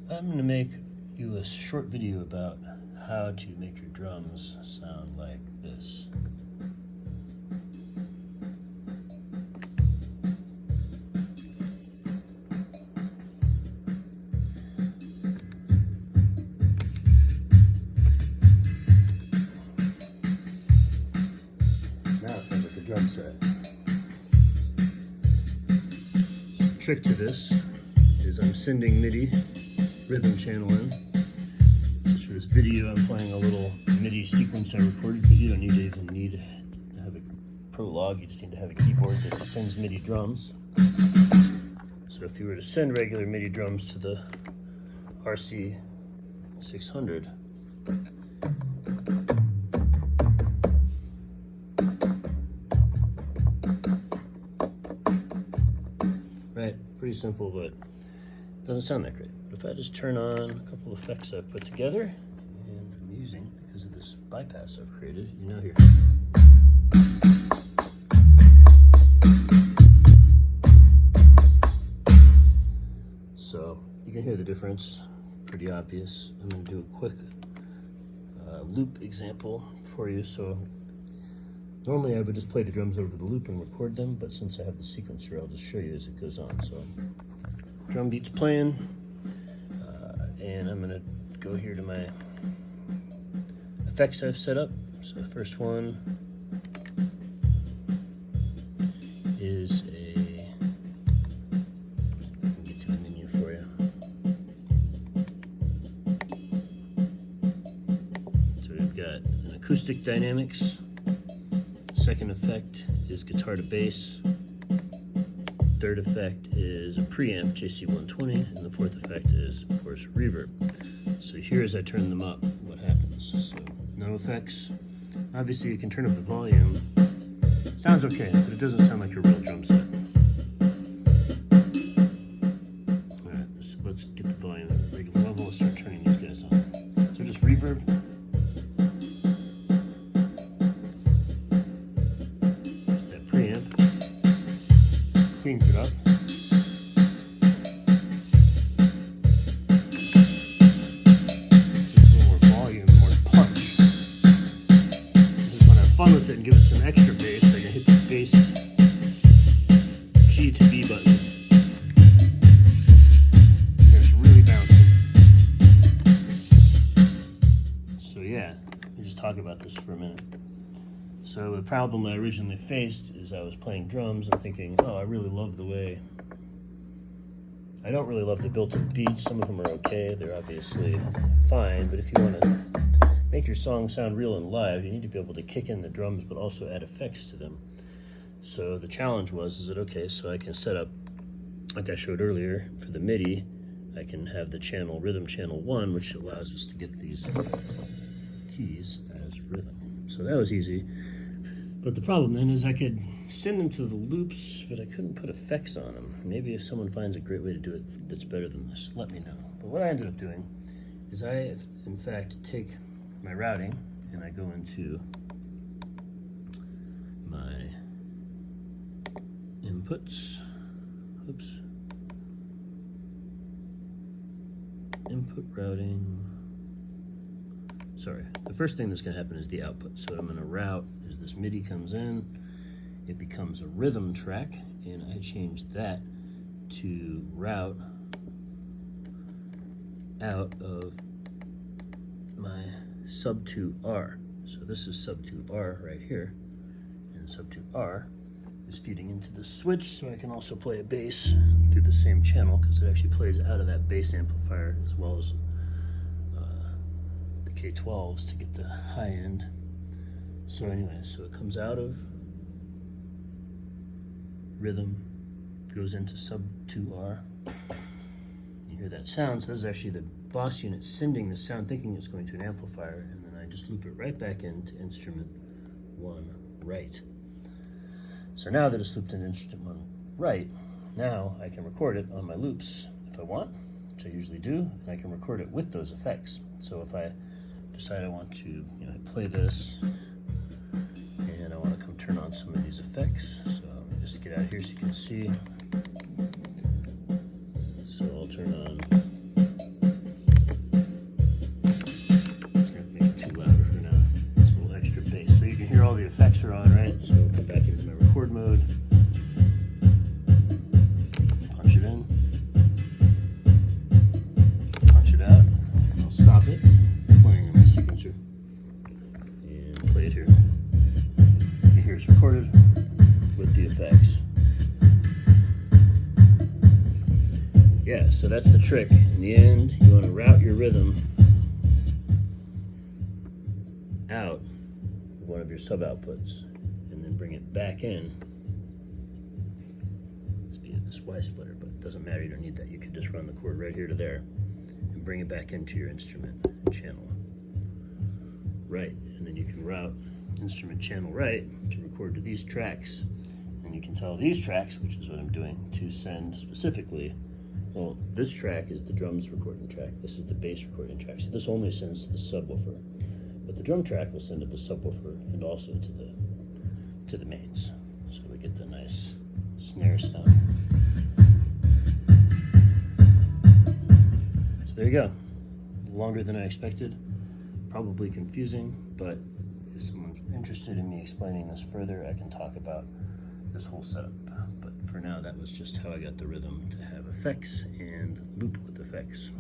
I'm going to make you a short video about how to make your drums sound like this. Now it sounds like a drum set. The trick to this is I'm sending MIDI rhythm channel in. Just for this video, I'm playing a little MIDI sequence I recorded, but you don't even need to have a prologue. You just need to have a keyboard that sends MIDI drums. So if you were to send regular MIDI drums to the Rc-600, right, pretty simple, but doesn't sound that great. But if I just turn on a couple of effects I've put together, and I'm using, because of this bypass I've created, you now hear. So you can hear the difference, pretty obvious. I'm going to do a quick loop example for you. So normally I would just play the drums over the loop and record them, but since I have the sequencer, I'll just show you as it goes on. So drum beat's playing, and I'm gonna go here to my effects I've set up. So the first one is I can get to the menu for you. So we've got an acoustic dynamics. Second effect is guitar to bass. Third effect is a preamp JC120, and the fourth effect is, of course, reverb. So here as I turn them up, what happens? So no effects. Obviously you can turn up the volume. Sounds okay, but it doesn't sound like a real drum set. Alright, so let's get the volume at a regular level and start turning these guys on. So just reverb. That preamp cleans it up. Gives a little more volume, more punch. Just want to have fun with it and give it some extra bass. I can hit the bass G to B button. And it's really bouncing. So yeah, let me just talk about this for a minute. So the problem I originally faced is I was playing drums and thinking, oh, I really love the way. I don't really love the built-in beats. Some of them are okay. They're obviously fine, but if you want to make your song sound real and live, you need to be able to kick in the drums but also add effects to them. So the challenge was, is that okay, so I can set up, like I showed earlier, for the MIDI, I can have the channel, rhythm channel 1, which allows us to get these keys as rhythm. So that was easy. But the problem then is I could send them to the loops, but I couldn't put effects on them. Maybe if someone finds a great way to do it that's better than this, let me know. But what I ended up doing is I, in fact, take my routing and I go into my inputs. Oops. Input routing. Sorry, the first thing that's going to happen is the output. So what I'm going to route is this MIDI comes in, it becomes a rhythm track, and I changed that to route out of my sub 2R. So this is sub 2R right here, and sub 2R is feeding into the switch, so I can also play a bass through the same channel because it actually plays out of that bass amplifier as well as K12s to get the high end. So anyway, so it comes out of rhythm, goes into sub 2R. You hear that sound, so this is actually the boss unit sending the sound thinking it's going to an amplifier, and then I just loop it right back into instrument 1 right. So now that it's looped in instrument 1 right, now I can record it on my loops if I want, which I usually do, and I can record it with those effects. So if I decide I want to play this and I want to come turn on some of these effects, so let me just get out here so you can see. So I'll turn on So that's the trick. In the end, you want to route your rhythm out of one of your sub outputs and then bring it back in. It's via this Y splitter, but it doesn't matter, you don't need that. You could just run the chord right here to there and bring it back into your instrument channel right, and then you can route instrument channel right to record to these tracks, and you can tell these tracks, which is what I'm doing, to send specifically. Well, this track is the drums recording track, this is the bass recording track, so this only sends to the subwoofer, but the drum track will send to the subwoofer and also to the mains, so we get the nice snare sound. So there you go, longer than I expected, probably confusing, but if someone's interested in me explaining this further, I can talk about this whole setup. But for now, that was just how I got the rhythm to have effects and loop with effects.